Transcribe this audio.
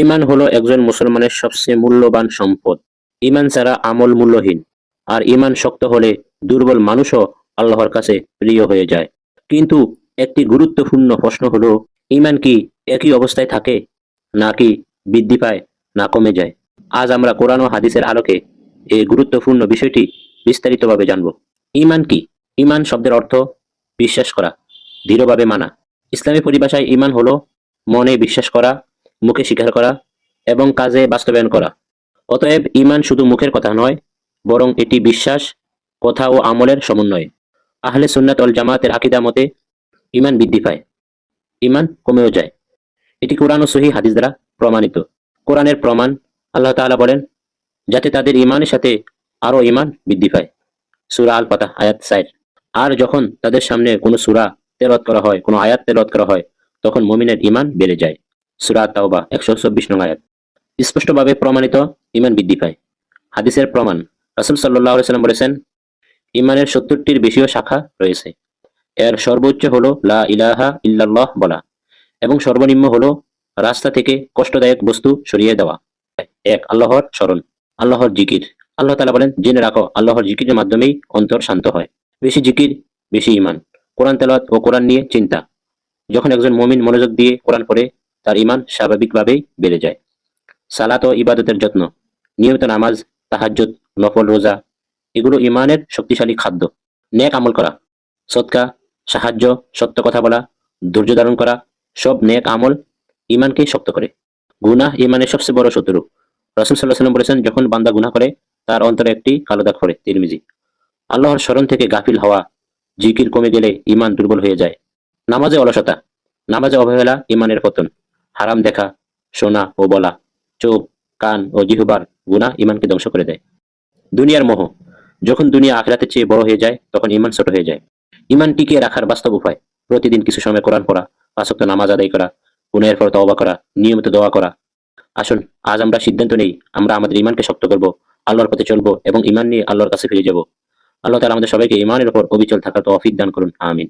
ঈমান হলো একজন মুসলমানের সবচেয়ে মূল্যবান সম্পদ। ঈমান ছাড়া আমল মূল্যহীন। আর ঈমান শক্ত হলে দুর্বল মানুষও আল্লাহর কাছে প্রিয় হয়ে যায়। কিন্তু একটি গুরুত্বপূর্ণ প্রশ্ন হলো, ঈমান কি একই অবস্থায় থাকে, নাকি বৃদ্ধি পায়, না কমে যায়? আজ আমরা কোরআন ও হাদিসের আলোকে এই গুরুত্বপূর্ণ বিষয়টি বিস্তারিতভাবে জানব। ঈমান কি? ঈমান শব্দের অর্থ বিশ্বাস করা, দৃঢ়ভাবে মানা। ইসলামী পরিভাষায় ঈমান হলো মনে বিশ্বাস করা, মুখে স্বীকার করা এবং কাজে বাস্তবায়ন করা। অতএব ঈমান শুধু মুখের কথা নয়, বরং এটি বিশ্বাস, কথা ও আমলের সমন্বয়। আহলে সুন্নাত ওয়াল জামাতের আকীদা মতে ঈমান বৃদ্ধি পায়, ঈমান কমেও যায়। এটি কোরআন ও সহিহ হাদিস দ্বারা প্রমাণিত। কোরআনের প্রমাণ, আল্লাহ তাআলা বলেন, যাতে তাদের ঈমানের সাথে আরো ঈমান বৃদ্ধি পায়। সূরা আল ফাতহ আয়াত 4। আর যখন তাদের সামনে কোনো সূরা তেলাওয়াত করা হয়, কোনো আয়াত তেলাওয়াত করা হয়, তখন মুমিনের ঈমান বেড়ে যায়। সূরা তাওবা 124 নং আয়াত। স্পষ্টভাবে প্রমাণিত ঈমান বৃদ্ধি পায়। হাদিসের প্রমাণ, রাসূল সাল্লাল্লাহু আলাইহি ওয়াসাল্লাম বলেছেন, ঈমানের 70টির বেশিও শাখা রয়েছে। এর সর্বোচ্চ হলো লা ইলাহা ইল্লাল্লাহ বলা, এবং সর্বনিম্ন হলো রাস্তা থেকে কষ্টদায়ক বস্তু সরিয়ে দেওয়া। এক, আল্লাহর স্মরণ, আল্লাহর জিকির। আল্লাহ তাআলা বলেন, জেনে রাখো আল্লাহর জিকিরের মাধ্যমেই অন্তর শান্ত হয়। বেশি জিকির, বেশি ঈমান। কোরআন তেলাওয়াত ও কোরআন নিয়ে চিন্তা। যখন একজন মুমিন মনোযোগ দিয়ে কোরআন পড়ে, তার ঈমান স্বাভাবিকভাবেই বেড়ে যায়। সালাত ও ইবাদতের যত্ন, নিয়মিত নামাজ, তাহাজ্জুদ, নফল রোজা, এগুলো ঈমানের শক্তিশালী খাদ্য। নেক আমল করা, সদকা, সাহায্য, সত্য কথা বলা, ধৈর্য ধারণ করা, সব নেক আমল ঈমানকে শক্ত করে। গুনাহ ঈমানের সবচেয়ে বড় শত্রু। রাসূল সাল্লাল্লাহু আলাইহি ওয়াসাল্লাম বলেছেন, যখন বান্দা গুনাহ করে, তার অন্তরে একটি কালো দাগ পড়ে। তিরমিজি। আল্লাহর স্মরণ থেকে গাফিল হওয়া, জিকির কমে গেলে ঈমান দুর্বল হয়ে যায়। নামাজে অলসতা, নামাজে অবহেলা ঈমানের পতন। হারাম দেখা, শোনা ও বলা, চোখ, কান ও জিহ্বার গুনাহ ঈমানকে ধ্বংস করে দেয়। দুনিয়ার মোহ, যখন দুনিয়া আখিরাতের চেয়ে বড় হয়ে যায়, তখন ঈমান ছোট হয়ে যায়। ঈমান টিকিয়ে রাখার বাস্তব উপায়, প্রতিদিন কিছু সময় কোরআন পড়া, 5 ওয়াক্ত নামাজ আদায় করা, গুনাহের পর তওবা করা, নিয়মিত দোয়া করা। আসুন আজ আমরা সিদ্ধান্ত নেই, আমরা আমাদের ঈমানকে শক্ত করব, আল্লাহর পথে চলবো এবং ঈমান নিয়ে আল্লাহর কাছে ফিরে যাব। আল্লাহ তাআলা আমাদের সবাইকে ঈমানের উপর অবিচল থাকার তৌফিক দান করুন। আমিন।